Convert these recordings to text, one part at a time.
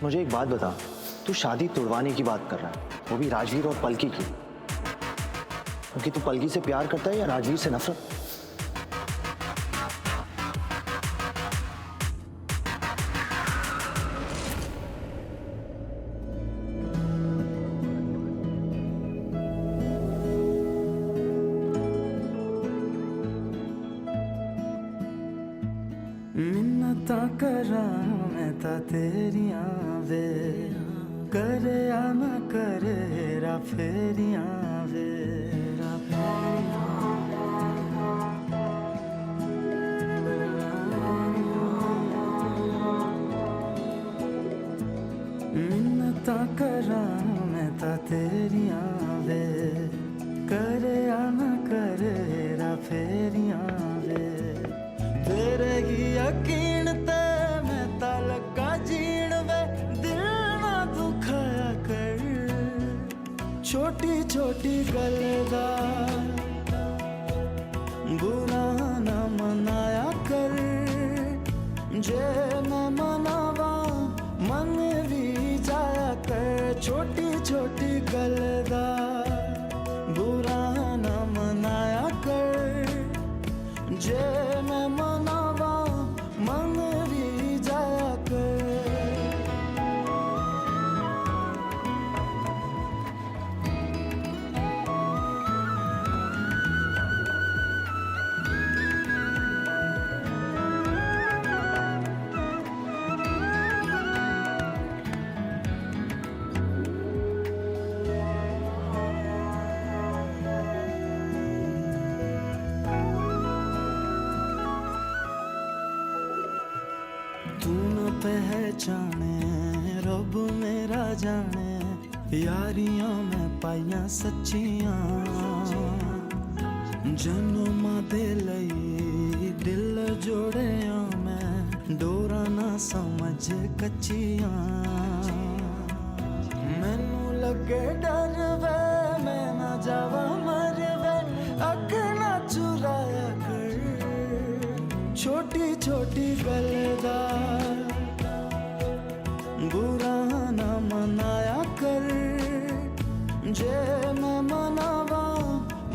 मुझे एक बात बता, तू शादी तुड़वाने की बात कर रहा है, वो भी राजवीर और पलकी की। क्योंकि तू पलकी से प्यार करता है या राजवीर से नफरत? मिन्नता करा मैं ता तेरियां वे, करे या ना करे हेरा फेरियां वे, हेरा फेरियां मिन्नता करा मैं ता तेरियां वे, करे या ना करे हेरा फेरियां वे। तेरे ही यकीन ते मैं ता लगा जीण वे, दिल ना दुखाया कर, छोटी छोटी गल दा बुरा ना मनाया कर। जे मैं मनावा मन भी जाया कर, छोटी छोटी गल दा बुरा ना मनाया कर। जे मैं मनावा मन भी जाया कर। तू न पहचाने रब मेरा जाने, यारियां में पाइयां सच्चियां, जन्मां दे लई दिल जोड़िया मैं, डोरा ना समझ कच्चियां। मैनू लगे डर वे मैं ना जावा मर वे, अग ना चुराया कर, छोटी छोटी गल दा बुरा ना मनाया कर। जे मैं मनावा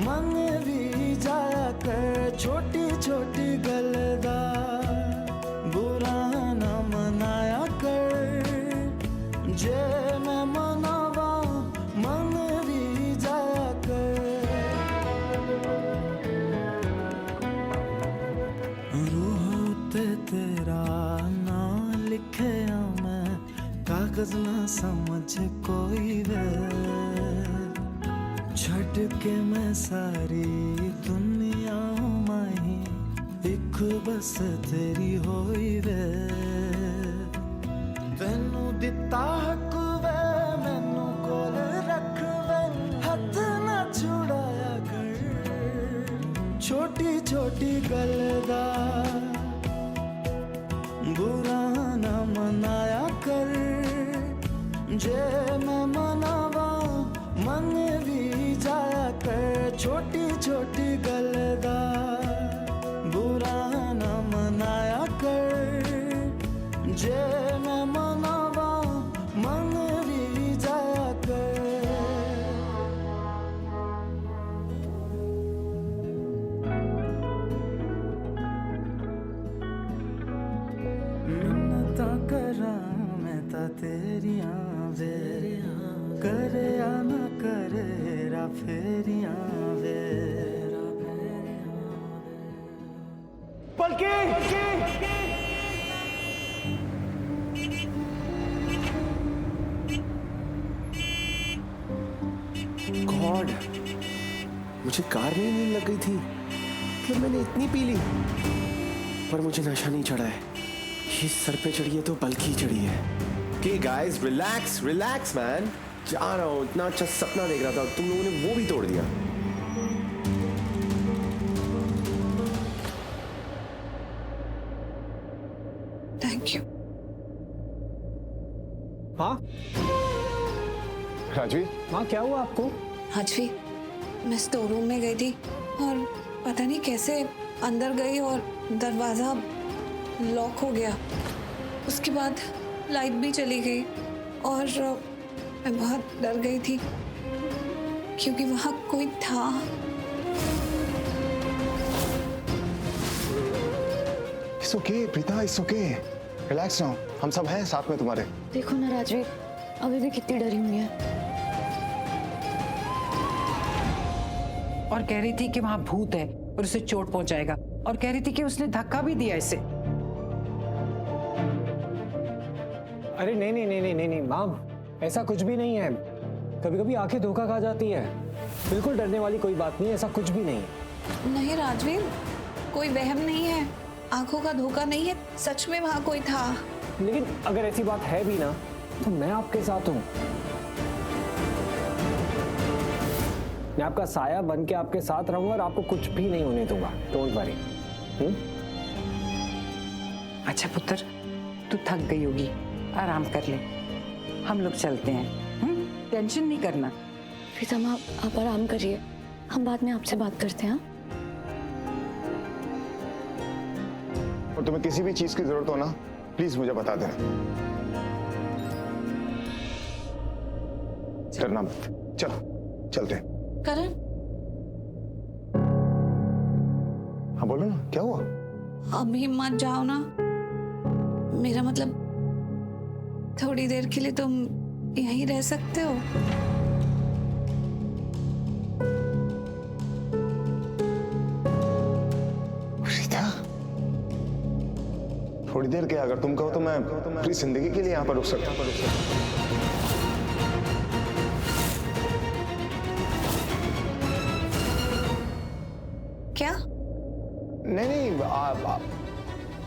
मन भी जाया कर, छोटी छोटी गल दा बुरा ना मनाया कर। जे मैं मनावा मन भी जाया कर। रूह ते तेरा ना लिखे मैं, कागज ना समझ कोई वे, छड़ के मैं सारी दुनिया माही, एक बस तेरी होई वे। तेनू दिता हक वे मैनू कोल रख वे, हथ ना छुड़ाया कर, छोटी छोटी गल दा बुरा ना मनाया कर। जे मैं मनावा मन भी जाया कर, छोटी छोटी गल दा बुरा ना मनाया कर। जे मैं मनावा मन भी जाया कर। मिन्नता करा मैं ता तेरियां वे, करे या ना करे हेरा फेरियां वे। पलकी! गॉड, मुझे कार में ही नींद लग गई थी, मतलब मैंने इतनी पी ली, पर मुझे नशा नहीं चढ़ा है। ये सर पे चढ़ी है तो पलकी चढ़ी है। Okay guys, relax, relax man. जा रहा हूँ, इतना अच्छा सपना देख रहा था, तुम लोगों ने वो भी तोड़ दिया। Thank you. हाँ राजवीर, हाँ क्या हुआ आपको? आज भी मैं स्टोर रूम में गई थी और पता नहीं कैसे अंदर गई और दरवाजा लॉक हो गया। उसके बाद लाइट भी चली गई और मैं बहुत डर गई थी क्योंकि वहां कोई था। It's okay Preeta, it's okay, relax रहो, हम सब हैं साथ में तुम्हारे। देखो ना राजवीर, अभी भी कितनी डरी हुई है। और कह रही थी कि वहां भूत है और उसे चोट पहुंचाएगा, और कह रही थी कि उसने धक्का भी दिया इसे। अरे नहीं नहीं नहीं नहीं नहीं नहीं माम, ऐसा कुछ भी नहीं है। कभी कभी आंखें धोखा खा जाती है, बिल्कुल डरने वाली कोई बात नहीं है, ऐसा कुछ भी नहीं है। नहीं राजवीर, कोई वहम नहीं है, आंखों का धोखा नहीं है, सच में वहां कोई था। लेकिन अगर ऐसी बात है भी ना तो मैं आपके साथ हूँ। मैं आपका साया बन के आपके साथ रहूंगा और आपको कुछ भी नहीं होने दूंगा, डोंट वरी। अच्छा पुत्र, तू थक गई होगी, आराम कर ले, हम लोग चलते हैं। टेंशन नहीं करना। प्रीतम आप आराम करिए, हम बाद में आपसे बात करते हैं। और तुम्हें किसी भी चीज की जरूरत हो ना, प्लीज मुझे बता देना। डरना मत, चलो चलते हैं। करण, हाँ बोलो ना, क्या हुआ? अभी मत जाओ ना, मेरा मतलब थोड़ी देर के लिए तुम यहीं रह सकते हो। प्रीता, थोड़ी देर क्या, अगर तुम कहो तो मैं पूरी जिंदगी के लिए यहाँ पर रुक सकता हूँ। क्या? नहीं नहीं,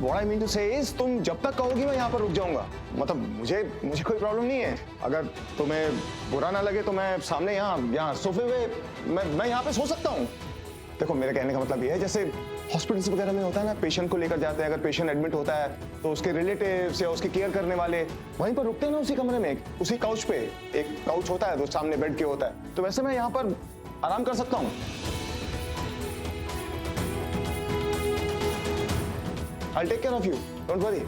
What I mean to say is, तुम जब तक कहोगी मैं यहाँ पर रुक जाऊंगा। मतलब मुझे कोई प्रॉब्लम नहीं है। अगर तुम्हें बुरा ना लगे तो मैं सामने यहाँ सोफे पे मैं यहाँ पे सो सकता हूँ। देखो मेरे कहने का मतलब ये है, जैसे हॉस्पिटल्स वगैरह में होता है ना, पेशेंट को लेकर जाते हैं, अगर पेशेंट एडमिट होता है तो उसके रिलेटिव्स या उसके केयर करने वाले वहीं पर रुकते हैं ना, उसी कमरे में, उसी काउच पे। एक काउच होता है तो सामने बेड के होता है, तो वैसे मैं यहाँ पर आराम कर सकता हूँ। I'll take care of you. Don't worry.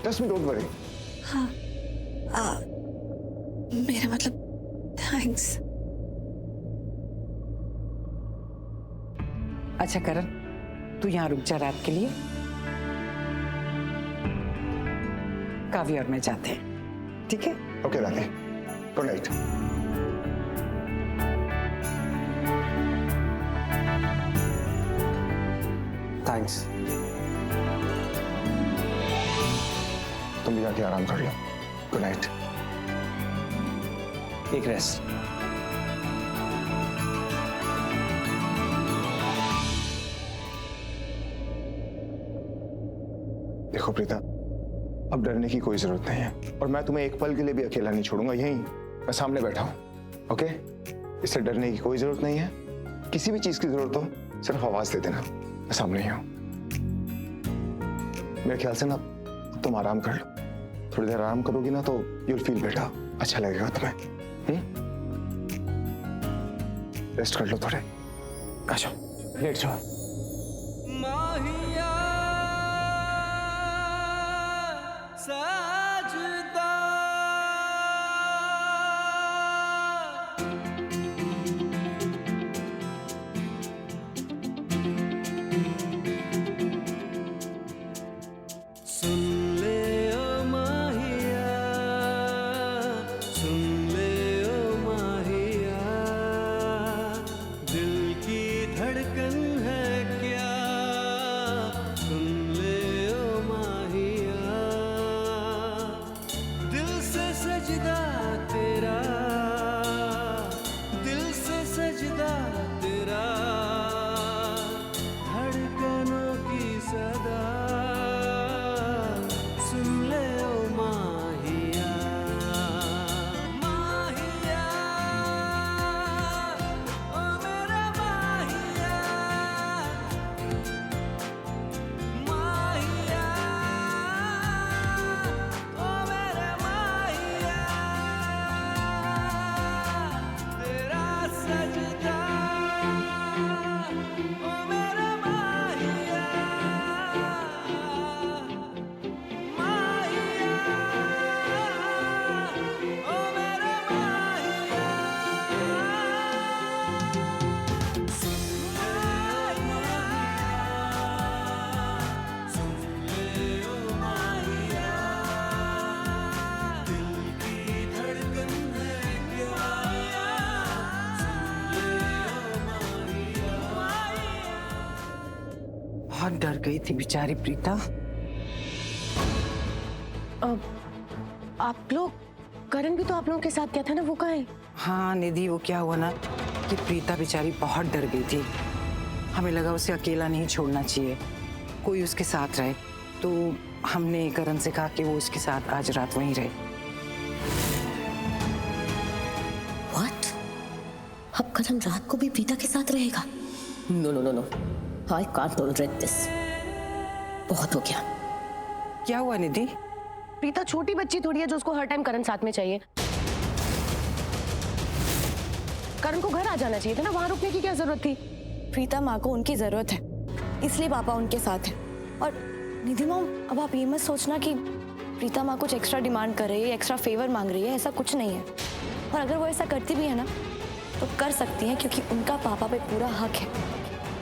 Trust me, don't worry. हाँ, मेरा मतलब थैंक्स। अच्छा करण, तू यहाँ रुक जा रात के लिए, काव्य और मैं जाते हैं, ठीक है? Okay, Rani. Good night. Thanks. तुम भी जाके आराम कर लो। Good night. एक रेस्ट। देखो प्रीता, अब डरने की कोई जरूरत नहीं है, और मैं तुम्हें एक पल के लिए भी अकेला नहीं छोड़ूंगा। यहीं मैं सामने बैठा हूं, ओके? इससे डरने की कोई जरूरत नहीं है। किसी भी चीज की जरूरत हो सिर्फ आवाज दे देना, मैं सामने ही हूं। मेरे ख्याल से ना तुम आराम कर लो, थोड़ी देर आराम करोगी ना तो यूल फील बेटर, अच्छा लगेगा तुम्हें। रेस्ट कर लो थोड़े, आ जाओ, लेट जाओ। माहिया साजदा सुन ले ओ माहिया, सुन ले ओ माहिया, दिल की धड़कन है बहुत डर गई थी बेचारी प्रीता। आप लोग, करण भी तो आप लोगों के साथ गया था ना, वो कहाँ है? हाँ निधि, वो क्या हुआ ना कि प्रीता बेचारी बहुत डर गई थी। हमें लगा उसे अकेला नहीं छोड़ना चाहिए, कोई उसके साथ रहे, तो हमने करण से कहा कि वो उसके साथ आज रात वहीं रहे। What? अब करण रात को भी प्रीता के साथ रहेगा? No no no no, I can't tolerate this. बहुत हो गया। क्या हुआ निधि? प्रीता छोटी बच्ची थोड़ी है जो उसको हर टाइम करण साथ में चाहिए। करण को घर आ जाना चाहिए था ना, वहां रुकने की क्या जरूरत थी? प्रीता माँ को उनकी जरूरत है, इसलिए पापा उनके साथ हैं। और निधि मॉम, अब आप ये मत सोचना कि प्रीता माँ कुछ एक्स्ट्रा डिमांड कर रही है, एक्स्ट्रा फेवर मांग रही है, ऐसा कुछ नहीं है। और अगर वो ऐसा करती भी है ना, तो कर सकती है, क्योंकि उनका पापा पे पूरा हक है,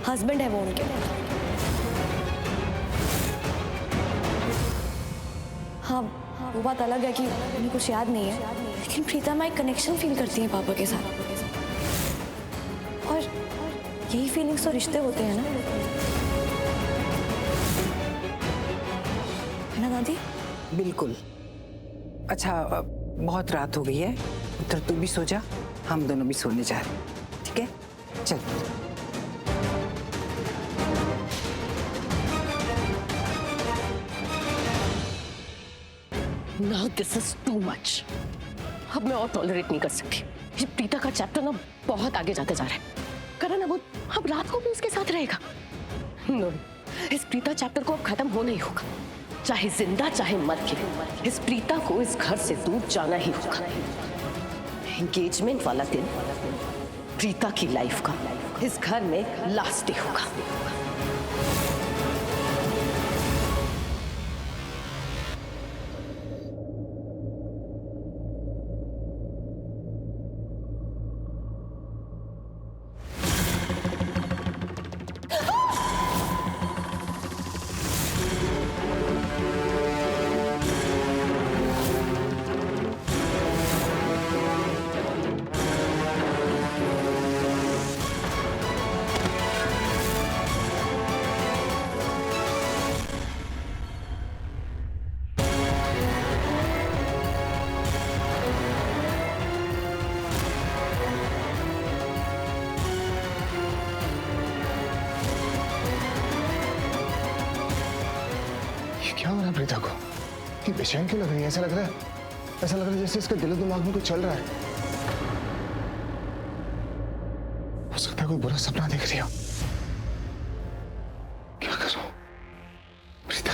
हस्बैंड है वो उनके। हाँ, वो बात अलग है कि उन्हें कुछ याद नहीं है, लेकिन प्रीता माँ एक कनेक्शन फील करती है पापा के साथ, और यही फीलिंग्स तो रिश्ते होते हैं ना, है ना दादी? बिल्कुल। अच्छा, बहुत रात हो गई है, पुत्र तू भी सो जा, हम दोनों भी सोने जा रहे हैं, ठीक है? चल। Now this is too much. अब मैं और टॉलरेट नहीं कर सकती। ये प्रीता का चैप्टर ना बहुत आगे जाते जा रहा है। करण अब रात को भी उसके साथ रहेगा? नो, इस प्रीता चैप्टर को अब खत्म होना ही होगा, चाहे जिंदा चाहे मर के। इस प्रीता को इस घर से दूर जाना ही होगा। एंगेजमेंट वाला दिन प्रीता की लाइफ का इस घर में लास्ट डे होगा। क्या हो रहा है प्रीता को? ये बेचैन क्यों लग रही है? ऐसा लग रहा है जैसे इसके दिल दिमाग में कुछ चल रहा है। हो सकता है कोई बुरा सपना देख रही हो। क्या करूं? प्रीता,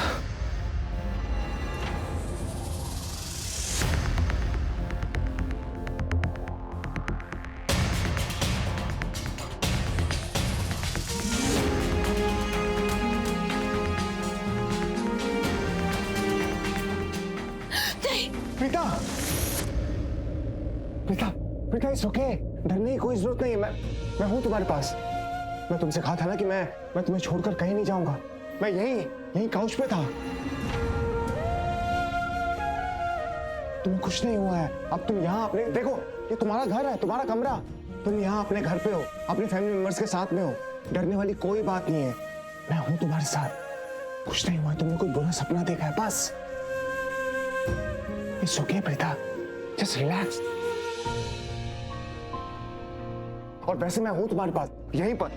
प्रीता, प्रीता, प्रीता, इट्स ओके, डरने की कोई जरूरत नहीं है। मैं हूं तुम्हारे पास। मैं तुमसे कहा था ना कि मैं तुम्हें छोड़कर कहीं नहीं जाऊंगा। मैं यहीं काउच पे था। तुम्हें कुछ नहीं हुआ है। अब तुम यहाँ अपने, देखो ये तुम्हारा घर है, तुम्हारा कमरा। तुम यहाँ अपने घर पे हो, अपने फैमिली मेंबर्स के साथ में हो। डरने वाली कोई बात नहीं है। मैं हूं तुम्हारे साथ। कुछ नहीं हुआ, तुमने कोई बुरा सपना देखा है बस। It's okay, Preeta, just relax. और वैसे मैं हूं तुम्हारे पास, यहीं पर।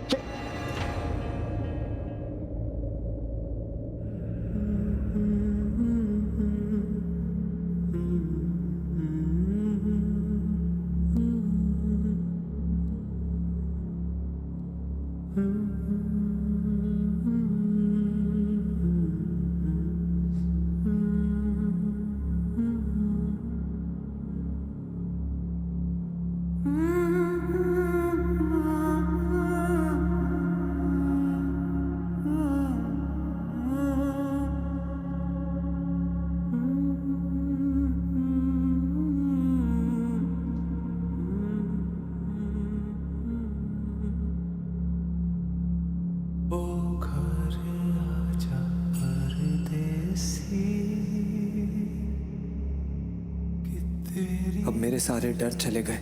अब मेरे सारे डर चले गए।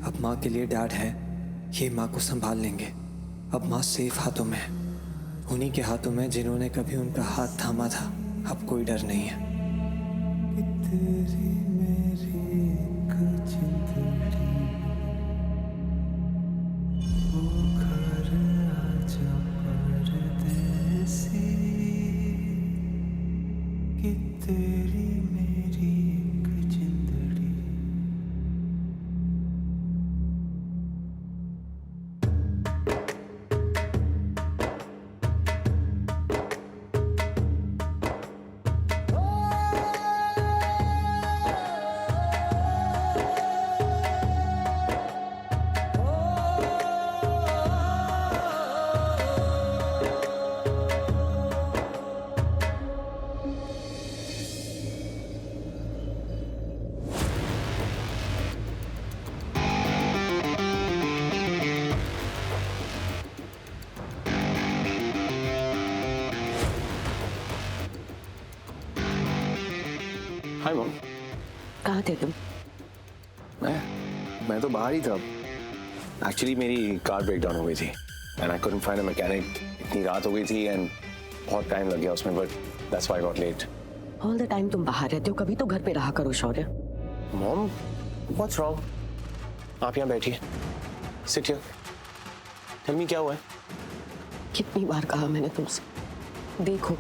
अब माँ के लिए डैड है, ये माँ को संभाल लेंगे। अब माँ सेफ हाथों में है। उन्हीं के हाथों में जिन्होंने कभी उनका हाथ थामा था। अब कोई डर नहीं है। तेरी मेरी एक जिंदड़ी ओ घर आजा परदेसी कि तेरी मेरी एक जिंदड़ी। Hi mom. कहाँ थे तुम? मैं तो बाहर ही था। एक्चुअली मेरी कार ब्रेक डाउन हो गई थी and I couldn't find a mechanic. इतनी रात हो गई थी एंड बहुत टाइम लग गया उसमें, but that's why I got late. All the time तुम बाहर रहते हो, कभी तो घर पे रहा करो शौर्य। Mom what's wrong? आप यहाँ बैठिए, सिट हियर, टेल मी क्या हुआ है? कितनी बार कहा मैंने तुमसे, देखो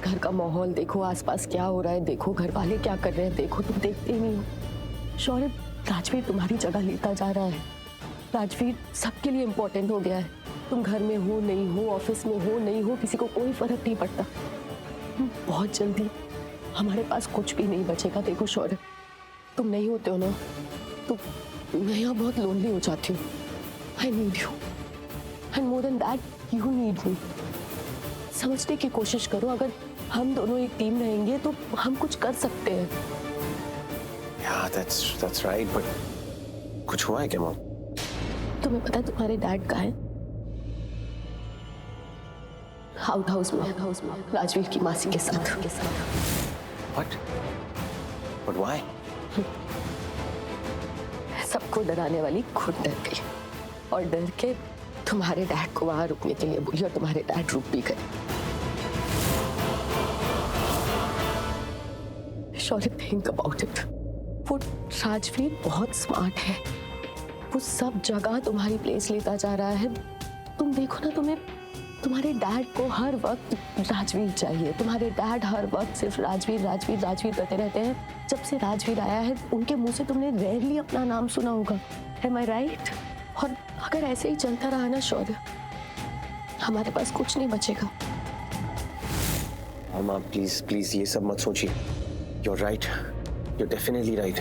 घर का माहौल देखो, आसपास क्या हो रहा है देखो, घर वाले क्या कर रहे हैं देखो, तुम देखते ही नहीं हो। शौर्य, राजवीर तुम्हारी जगह लेता जा रहा है। राजवीर सबके लिए इम्पोर्टेंट हो गया है। तुम घर में हो नहीं हो, ऑफिस में हो नहीं हो, किसी को कोई फर्क नहीं पड़ता। बहुत जल्दी हमारे पास कुछ भी नहीं बचेगा। देखो शौर्य, तुम नहीं होते हो ना तो मैं यहाँ बहुत लोनली हो जाती हूँ। I need you and more than that you need me. समझने की कोशिश करो, अगर हम दोनों एक टीम रहेंगे तो हम कुछ कर सकते हैं। Yeah, that's right, but कुछ हुआ है क्या मॉम? तुम्हें पता है तुम्हारे डैड कहाँ है? आउट हाउस में राजवीर की मासी के साथ। What? But why? सबको डराने वाली खुद डर गई और डर के तुम्हारे डैड को वहां रुकने के लिए बोली और तुम्हारे डैड रुक भी गए। शौर्य, थिंक अबाउट इट। वो राजवीर बहुत स्मार्ट है, वो सब जगह तुम्हारी प्लेस लेता जा रहा है। तुम देखो ना, तुम्हारे डैड को हर वक्त राजवीर चाहिए। तुम्हारे डैड हर वक्त सिर्फ राजवीर राजवीर राजवीर करते रहते हैं। जब से राजवीर आया है उनके मुंह से तुमने रेयरली अपना नाम सुना होगा। Am I right? और अगर ऐसे ही चलता रहा ना शौर्य, हमारे पास कुछ नहीं बचेगा। मामा प्लीज ये सब मत सोचिए। You're right. You're definitely right.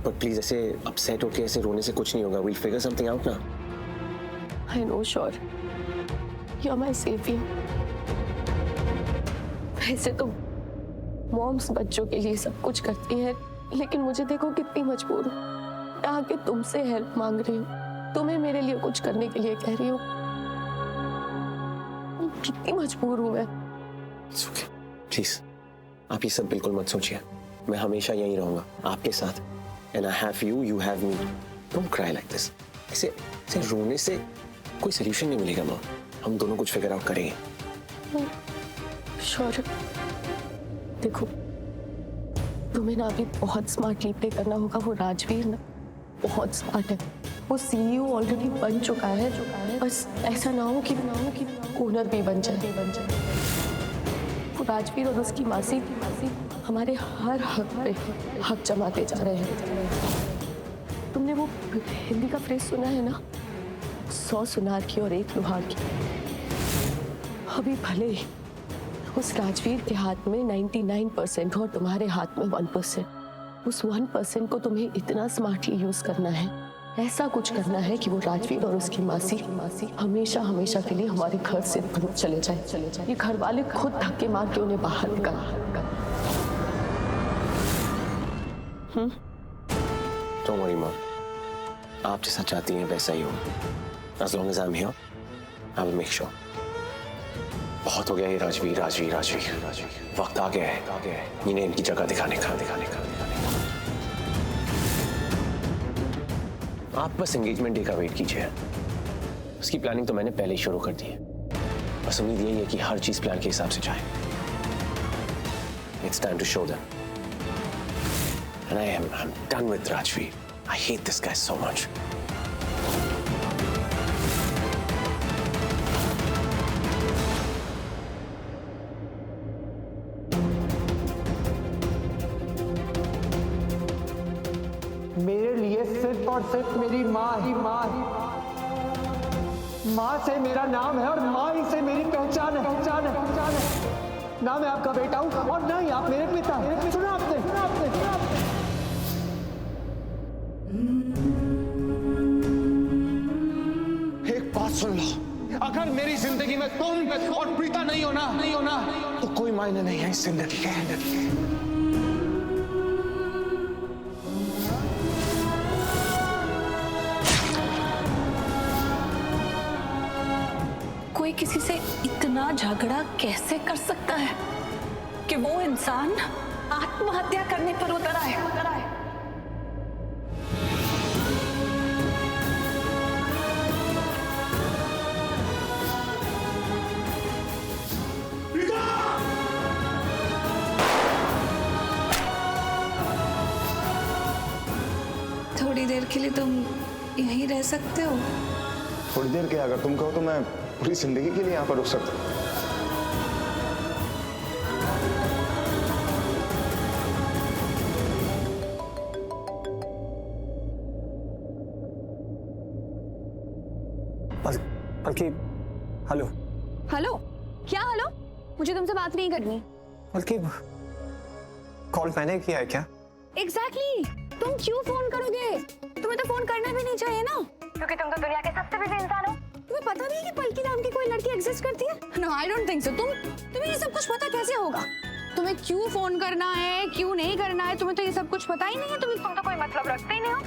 But please ऐसे upset होके ऐसे रोने से कुछ नहीं होगा। We'll figure something out ना। I know Shaurya, you're my savior। वैसे तो मॉम्स बच्चों के लिए सब कुछ करती है, लेकिन मुझे देखो कितनी मजबूर हूँ। आके तुमसे हेल्प मांग रही हूँ, तुम्हें मेरे लिए कुछ करने के लिए कह रही हूँ। कितनी मजबूर हूँ मैं। It's okay. Please, आप ये सब बिल्कुल मत सोचिए। मैं हमेशा यहीं रहूंगा आपके साथ। And I have you, you have me. Don't cry like this. ऐसे रोने से कोई सलूशन नहीं मिलेगा माँ। हम दोनों कुछ फिगर आउट करेंगे। शौर्य, देखो तुम्हें ना अभी बहुत स्मार्टली प्ले करना होगा। वो राजवीर ना बहुत स्मार्ट है, वो CEO ऑलरेडी बन चुका है। बस ऐसा ना हो कि ओनर भी बन जाए। वो राजवीर और उसकी मासी हमारे हर हक पे हक जमाते जा रहे हैं। तुमने वो हिंदी का फ्रेज सुना है ना, 100 सुनार की और 1 लोहार की। अभी भले ही उस राजवीर के हाथ में 99% और तुम्हारे हाथ में 1%। उस 1% को तुम्हें इतना स्मार्टली यूज करना है, ऐसा कुछ करना है कि वो राजवीर और उसकी मासी हमेशा हमेशा के लिए हमारे घर से चले जाए। ये घर वाले खुद धक्के मार के उन्हें बाहर निकाल। Don't worry, Mom. आप जैसा चाहती हैं वैसा ही हो। As long as I'm here, I will make sure. बहुत हो गया ये राजवीर। वक्त आ गया है इन्हें इनकी जगह दिखाने का। आप बस एंगेजमेंट डे का वेट कीजिए। उसकी प्लानिंग तो मैंने पहले ही शुरू कर दी है। बस उम्मीद यही है कि हर चीज प्लान के हिसाब से जाए। It's time to show them. And I'm done with Rajveer. I hate this guy so much. मेरे लिए सिर्फ और सिर्फ मेरी माँ ही माँ से मेरा नाम है और माँ ही से मेरी पहचान है। ना मैं आपका बेटा हूँ और ना ही आप मेरे पिता। सुना आपने? एक बात सुन लो, अगर मेरी जिंदगी में तुम और प्रीता नहीं होना तो कोई मायने नहीं है इस जिंदगी के। कोई किसी से इतना झगड़ा कैसे कर सकता है कि वो इंसान आत्महत्या करने पर उतर आए। थोड़ी देर के लिए तुम यहीं रह सकते हो? थोड़ी देर के अगर तुम कहो तो मैं पूरी जिंदगी के लिए यहाँ पर रुक सकता हूँ। बल्कि हेलो हेलो? क्या हेलो? मुझे तुमसे बात नहीं करनी। बल्कि कॉल मैंने किया है क्या? एग्जैक्टली तुम क्यों फोन करोगे? तुम्हें तो फोन करना भी नहीं चाहिए ना, क्योंकि तुम तो दुनिया के सबसे बिजी इंसान हो। तुम्हें पता नहीं है कि पलकी नाम की कोई लड़की एग्जिस्ट करती है? No, I don't think so. तुम्हें ये सब कुछ पता कैसे होगा? तुम्हें क्यों फोन करना है, क्यों नहीं करना है, तुम्हें तो ये सब कुछ पता ही नहीं है। तुम तो कोई मतलब रखते ही नहीं हो।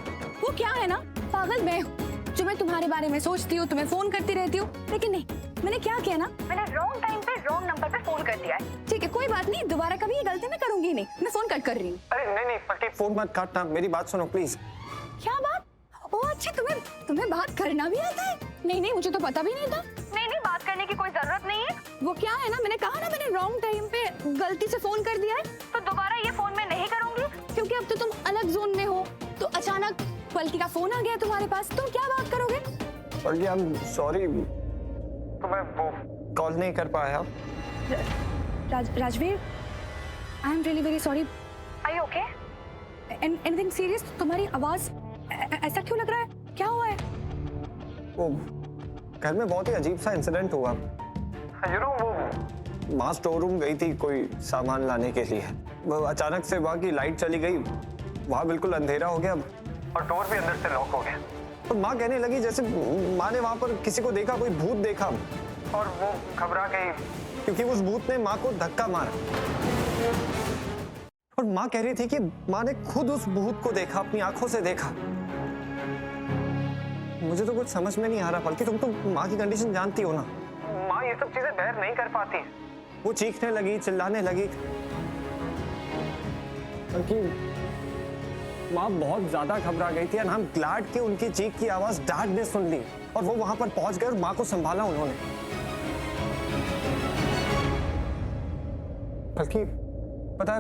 वो क्या है ना, पागल मैं हूँ जो मैं तुम्हारे बारे में सोचती हूँ, तुम्हें फोन करती रहती हूँ। लेकिन नहीं, मैंने क्या किया ना, मैंने रॉन्ग टाइम पे रॉन्ग नंबर पे फोन कर दिया है। ठीक है, कोई बात नहीं, दोबारा कभी ये गलती मैं करूंगी नहीं। मैं फोन कट कर रही हूँ। अरे नहीं बल्कि फोन मत काटना, मेरी बात सुनो प्लीज। क्या बात? ओह अच्छा, तुम्हें बात करना भी आता है? नहीं, मुझे तो पता भी नहीं था। नहीं, बात करने की कोई जरूरत नहीं है। वो क्या है ना, मैंने कहा ना, मैंने रॉन्ग टाइम पे गलती से फोन कर दिया है, तो दोबारा ये फोन मैं नहीं करूंगी, क्योंकि अब तो तुम अलग जोन में हो। तो अचानक पलकी का फोन आ गया तुम्हारे पास, तुम क्या बात करोगे? बल्कि आई एम सॉरी, तो मैं वो कॉल नहीं कर पाया। Rajveer, I am really very sorry. Are you okay? Anything serious? तुम्हारी आवाज ऐसा क्यों लग रहा है? क्या हुआ है? वो घर में बहुत ही अजीब सा इंसिडेंट हुआ। यू नो, वो माँ स्टोर रूम गई थी कोई सामान लाने के लिए। वो अचानक से वहाँ की लाइट चली गई, वहाँ बिल्कुल अंधेरा हो गया और डोर भी अंदर से लॉक हो गया। तो माँ कहने लगी जैसे माँ ने वहाँ पर किसी को देखा, कोई भूत देखा, और वो घबरा गई क्योंकि उस भूत ने माँ को धक्का मारा। और माँ कह रही थी कि माँ ने खुद उस भूत को देखा, अपनी आंखों से देखा। मुझे तो कुछ समझ में नहीं आ रहा, बल्कि तुम तो माँ की कंडीशन जानती हो ना। माँ ये सब चीजें बेयर नहीं कर पाती। वो चीखने लगी, चिल्लाने लगी, बल्कि माँ बहुत ज्यादा घबरा गई थी। एंड आई एम ग्लैड कि उनकी चीख की आवाज डैड ने सुन ली और वो वहां पर पहुंच गए और माँ को संभाला उन्होंने। बल्कि पता है,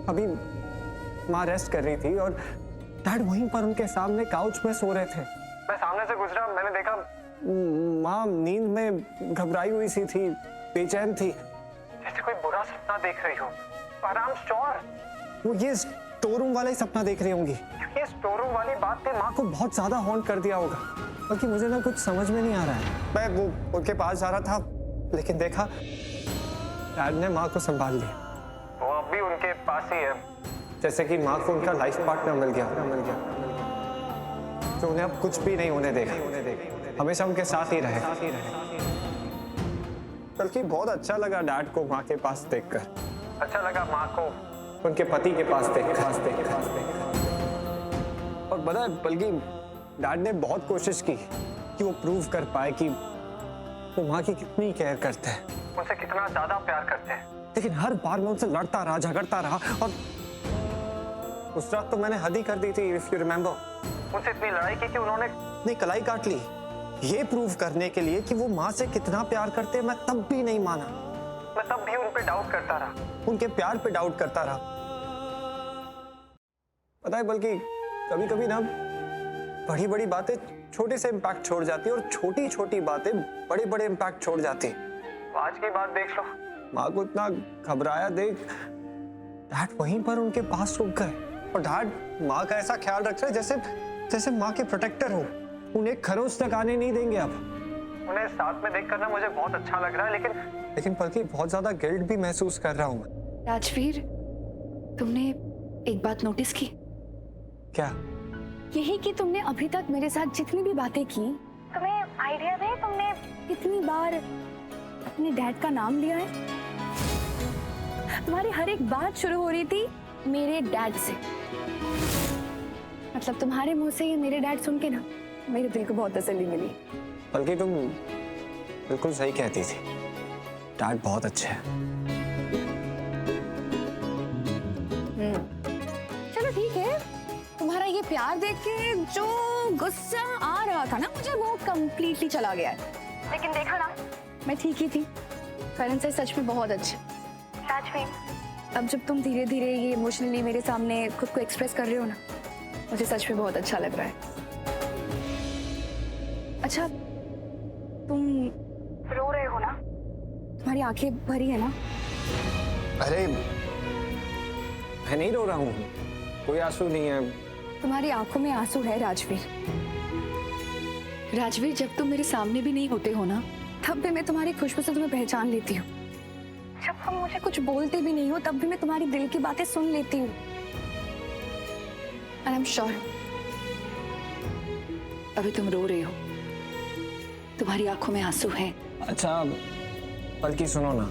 अभी माँ रेस्ट कर रही थी और डैड वहीं पर उनके सामने काउच में सो रहे थे। मैं सामने से गुजरा, मैंने देखा माँ नींद में घबराई हुई सी थी, बेचैन थी, जैसे कोई बुरा सपना देख रही हो। पर आई एम श्योर वो ये स्टोर रूम वाला ही सपना देख रही होंगी, क्योंकि स्टोर रूम वाली बात ने माँ को बहुत ज्यादा हॉन्ट कर दिया होगा। बल्कि मुझे ना कुछ समझ में नहीं आ रहा है। मैं वो उनके पास जा रहा था, लेकिन देखा डैड ने माँ को संभाल लिया। वो अब भी उनके पास ही है, जैसे कि माँ को उनका लाइफ पार्टनर मिल गया, तो उन्हें अब कुछ भी नहीं होने देगा, हमेशा उनके साथ ही रहे। बल्कि बहुत अच्छा लगा डैड को माँ के पास देखकर, अच्छा लगा माँ को उनके पति के पास देखकर। और पता है, बल्कि डैड ने बहुत कोशिश की कि वो प्रूव कर पाए कि वो माँ की कितनी केयर करते हैं, उनसे कितना ज्यादा प्यार करते हैं। लेकिन हर बार मैं उनसे लड़ता रहा, झगड़ता रहा, और उस रात तो मैंने हद ही कर दी थी, इफ यू रिमेम्बर। उनसे इतनी लड़ाई की कि उन्होंने इतनी कलाई काट ली ये प्रूव करने के लिए कि वो माँ से कितना प्यार करते हैं, मैं तब भी नहीं माना। मैं तब भी उन पे डाउट करता रहा, उनके प्यार पे डाउट करता रहा। पता है, बल्कि कभी कभी ना बड़ी बड़ी बातें छोटे से इम्पैक्ट छोड़ जाती है और छोटी छोटी बातें बड़े बड़े इम्पैक्ट छोड़ जाती है। आज की बात देख लो, माँ को इतना घबराया देख डैड वहीं पर उनके पास रुक गए। और डैड माँ का ऐसा ख्याल रख रहे जैसे जैसे माँ के प्रोटेक्टर हो। उन्हें खरोंच तक आने नहीं देंगे अब। उन्हें साथ में देख कर ना मुझे बहुत अच्छा लग रहा है, लेकिन बल्कि बहुत ज्यादा गिल्ट भी महसूस कर रहा हूँ मैं। राजवीर, तुमने एक बात नोटिस की? क्या? यही कि तुमने अभी तक मेरे साथ जितनी भी बातें की, तुम्हें आइडिया है तुमने कितनी बार अपने डैड का नाम लिया है? तुम्हारी हर एक बात शुरू हो रही थी मेरे डैड से। मतलब तुम्हारे मुंह से ये मेरे डैड सुन के ना मेरे दिल को बहुत तसल्ली मिली। बल्कि तुम बिल्कुल सही कहती थी, डैड बहुत अच्छे हैं। चलो ठीक है, तुम्हारा ये प्यार देख के जो गुस्सा आ रहा था ना मुझे, वो कंप्लीटली चला गया है। लेकिन देखा ना, मैं ठीक ही थी। करण से सच में बहुत अच्छे। सच में अब जब तुम धीरे धीरे ये इमोशनली मेरे सामने खुद को एक्सप्रेस कर रहे हो ना, मुझे सच में बहुत अच्छा लग रहा है। अच्छा, तुम रो रहे हो ना? तुम्हारी आंखें भरी है ना? अरे मैं नहीं रो रहा हूँ, कोई आंसू नहीं है। तुम्हारी आंखों में आंसू है राजवीर। राजवीर, जब तुम मेरे सामने भी नहीं होते हो ना, तब भी मैं तुम्हारी खुशबू से तुम्हें पहचान लेती हूँ। जब तुम मुझे कुछ बोलते भी नहीं हो, तब भी मैं तुम्हारी दिल की बातें सुन लेती हूँ। And I'm sure अभी तुम रो रहे हो, तुम्हारी आंखों में आंसू हैं। अच्छा, बल्कि सुनो ना,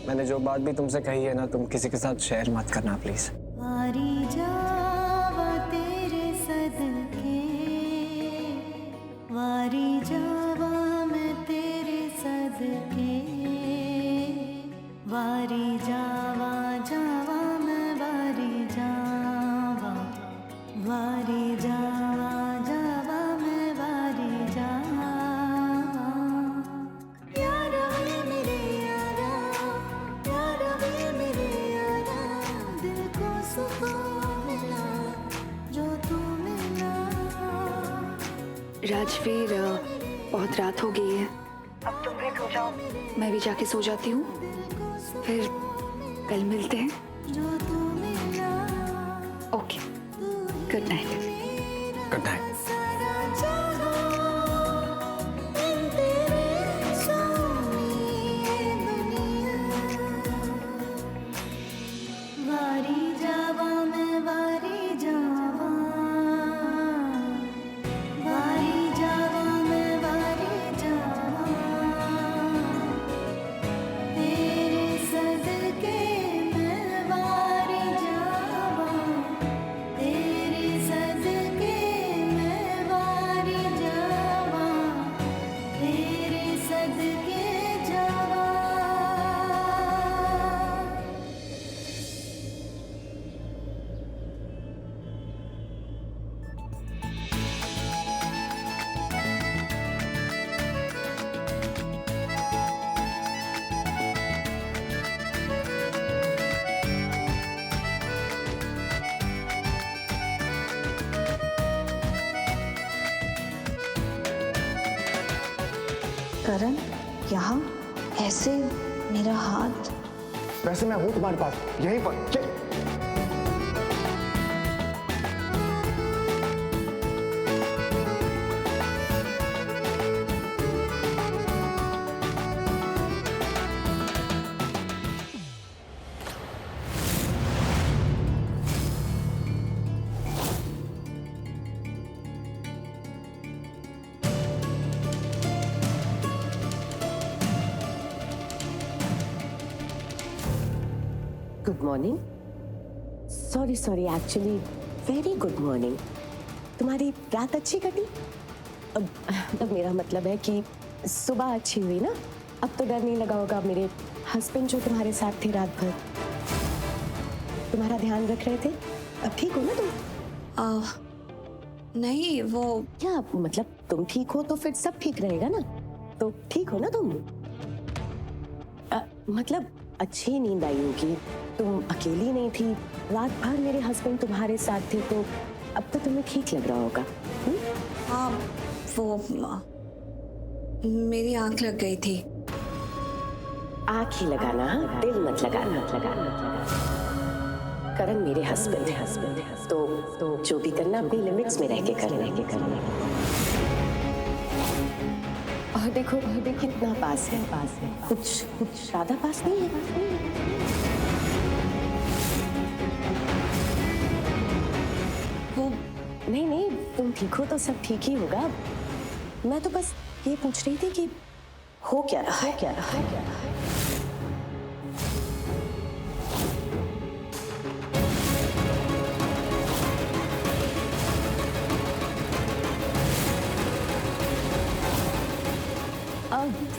मैंने जो बात भी तुमसे कही है ना, तुम किसी के साथ शेयर मत करना प्लीज। वारी जावा तेरे सदके, वारी जावा मैं तेरे सदके, वारी जावा जावा मैं वारी जावा, वारी जावा जावा मैं वारी जावा। यारा वे मेरे यारा, यारा वे मेरे यारा, दिल को सुकून मिला जो तू मिला। राजवीर, बहुत रात हो गई है, अब तुम भी सो जाओ, मैं भी जाके सो जाती हूँ। फिर कल मिलते हैं। जो तू मिला, okay, good night. Good night. सारा जहां इन तेरे सोनी ये दुनिया। वारी जावा मैं वारी जावा, वारी जावा मैं वारी जावा, तेरे सदके मैं वारी जावा, तेरे सदके मैं वारी जावा, तेरे सदके जावा। करण, यहाँ ऐसे मेरा हाथ? वैसे मैं हूँ तुम्हारे पास, यहीं पर। चल। Good morning. Sorry sorry, actually very good morning. तुम्हारी रात अच्छी कटी? अब मेरा मतलब है कि सुबह अच्छी हुई ना? अब तो डर नहीं लगा होगा, मेरे हस्बैंड जो तुम्हारे साथ थे रात भर, तुम्हारा ध्यान रख रहे थे। अब ठीक हो ना तुम? नहीं वो क्या मतलब तुम ठीक हो तो फिर सब ठीक रहेगा ना? तो ठीक हो ना तुम? मतलब अच्छी नींद आई होगी, तुम अकेली नहीं थी, रात भर मेरे हस्बैंड तुम्हारे साथ थे, तो अब तो तुम्हें ठीक लग रहा होगा। हाँ वो मेरी आंख लग गई थी। आँख ही लगाना, दिल मत लगाना, करण मेरे हस्बैंड है, तो जो भी करना अपनी लिमिट्स में रह के करना। और देखो कितना पास है, कुछ ज्यादा पास नहीं है। वो नहीं, तुम ठीक हो तो सब ठीक ही होगा। मैं तो बस ये पूछ रही थी कि हो क्या रहा है।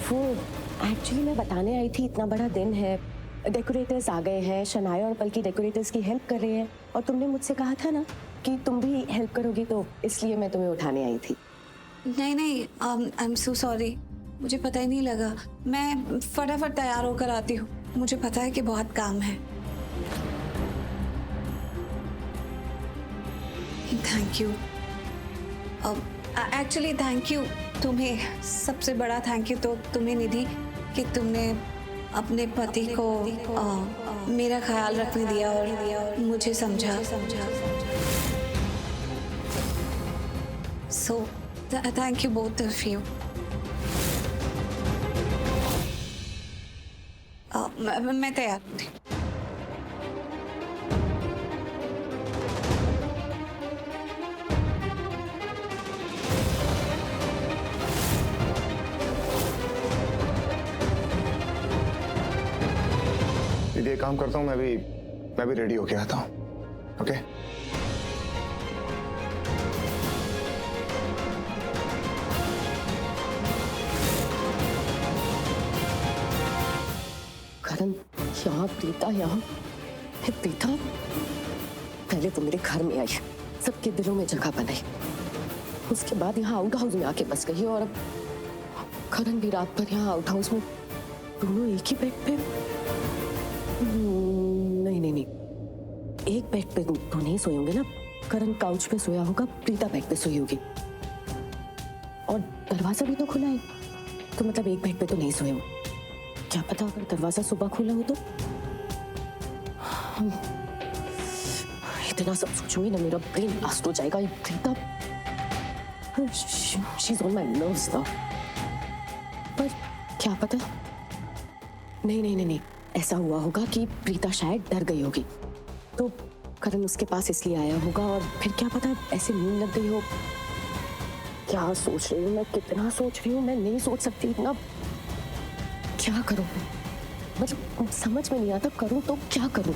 वो एक्चुअली मैं बताने आई थी, इतना बड़ा दिन है, डेकोरेटर्स आ गए हैं, शनाया और पलकी डेकोरेटर्स की हेल्प कर रहे हैं, और तुमने मुझसे कहा था ना कि तुम भी हेल्प करोगी, तो इसलिए मैं तुम्हें उठाने आई थी। नहीं आई एम सो सॉरी, मुझे पता ही नहीं लगा। मैं फटाफट तैयार होकर आती हूँ, मुझे पता है कि बहुत काम है। Thank you, actually thank you तुम्हें, सबसे बड़ा थैंक यू तो तुम्हें निधि, कि तुमने अपने पति को मेरा ख्याल रखने दिया और मुझे समझा। So thank you both of you. मैं तैयार थी। दीदी एक काम करता हूँ, मैं भी रेडी होके आता हूँ। ओके करण, यहाँ प्रीता, यहाँ प्रीता पहले तो मेरे घर में आई, सबके दिलों में जगह बनाई, उसके बाद यहाँ आउट हाउस में आके बस गई, और अब करण भी रात भर यहाँ आउट हाउस में, दोनों एक ही बेड पे। नहीं, एक बेड पे तो नहीं सोए होंगे ना। करण काउच पे सोया होगा, प्रीता बेड पे सोई होगी, और दरवाजा भी तो खुला है, तो मतलब एक बेड पे तो नहीं सोए हो। क्या पता अगर दरवाजा सुबह खुला हो तो। इतना सब सोचूंगी ना, मेरा ब्रेन ब्लास्ट हो जाएगा। ये Preeta, she's on my nerves now। पर क्या पता, नहीं, ऐसा हुआ होगा कि प्रीता शायद डर गई होगी, तो करण उसके पास इसलिए आया होगा, और फिर क्या पता ऐसे नींद लग गई हो। क्या सोच रही हूँ मैं, कितना सोच रही हूँ मैं, नहीं सोच सकती इतना। क्या करूँ, मतलब समझ में नहीं आता, करूँ तो क्या करूँ।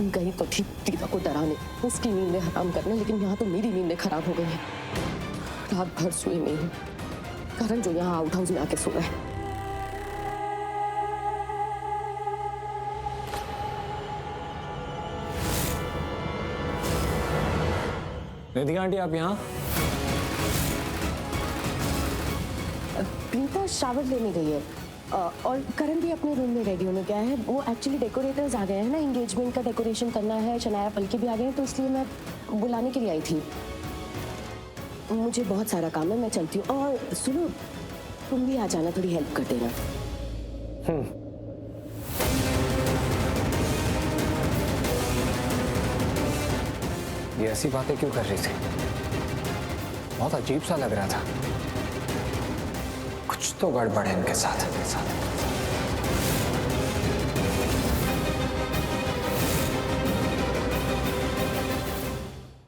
गई तो ठीक प्रीता को डराने, उसकी नींदें हराम करने, लेकिन यहाँ तो मेरी नींदें खराब हो गई हैं। रात भर सोई नहीं हूँ, करण जो यहाँ आउट हाउस में आके सो रहा है। निधि आंटी आप यहाँ? प्रीता शावर लेने गई है, और करण भी अपने रूम में रेडी होने गया है। वो एक्चुअली डेकोरेटर्स आ गए हैं ना, एंगेजमेंट का डेकोरेशन करना है, शनाया पलकी भी आ गए हैं, तो इसलिए मैं बुलाने के लिए आई थी। मुझे बहुत सारा काम है, मैं चलती हूँ। और सुनो, तुम भी आ जाना, थोड़ी हेल्प कर देना। ये ऐसी बातें क्यों कर रही थी? बहुत अजीब सा लग रहा था, कुछ तो गड़बड़ है इनके साथ।